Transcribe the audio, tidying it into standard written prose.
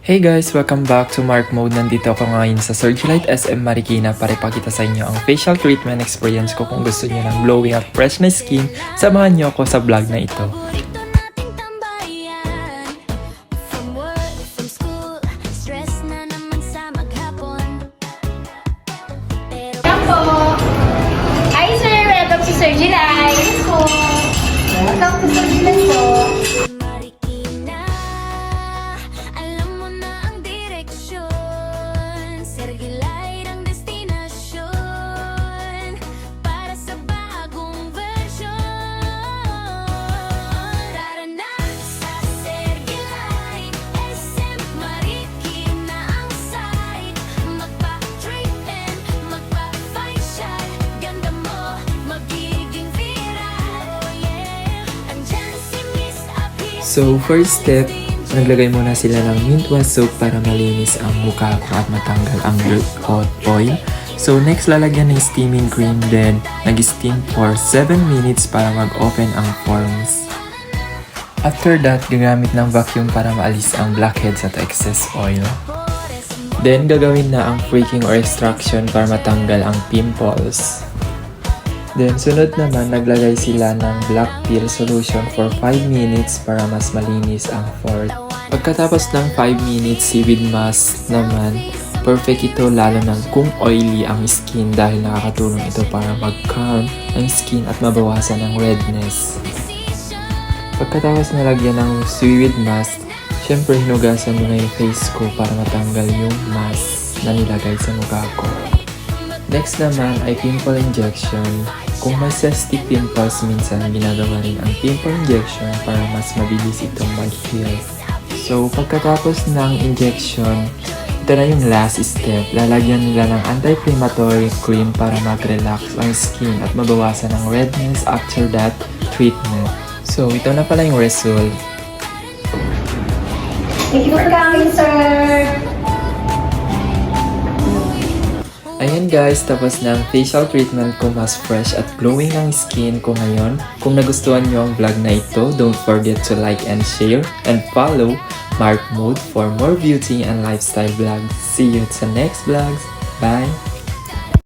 Hey guys! Welcome back to Mark Mode. Nandito ako ngayon sa Surgilite SM Marikina para ipakita sa inyo ang facial treatment experience ko. Kung gusto niyo ng glowing at fresh na skin, samahan niyo ako sa vlog na ito. Hi sir! Welcome to Surgilite! Welcome to Surgilite po! So first step, naglagay muna sila ng mint wash soap para malinis ang mukha ko at matanggal ang hot oil. So next, lalagyan ng steaming cream, then nag-steam for 7 minutes para mag-open ang pores. After that, gagamit ng vacuum para maalis ang blackheads at excess oil. Then gagawin na ang freaking or extraction para matanggal ang pimples. Then, sunod naman, naglagay sila ng black peel solution for 5 minutes para mas malinis ang pores. Pagkatapos ng 5 minutes, seaweed mask naman, perfect ito lalo na kung oily ang skin dahil nakakatulong ito para mag-calm ang skin at mabawasan ang redness. Pagkatapos nalagyan ng seaweed mask, syempre hinugasan mo na yung face ko para matanggal yung mask na nilagay sa mukha ko. Next naman ay pimple injection. Kung may cystic pimples, minsan ginagawa rin ang pimple injection para mas mabilis itong mag-heal. So, pagkatapos ng injection, ito na yung last step. Lalagyan nila ng anti-inflammatory cream para mag-relax ang skin at mabawasan ang redness after that treatment. So, ito na pala yung result. Thank you for coming, sir! Ayan guys, tapos na ang facial treatment ko. Mas fresh at glowing ang skin ko ngayon. Kung nagustuhan nyo ang vlog na ito, don't forget to like and share and follow Mark Mode for more beauty and lifestyle vlogs. See you sa next vlogs. Bye!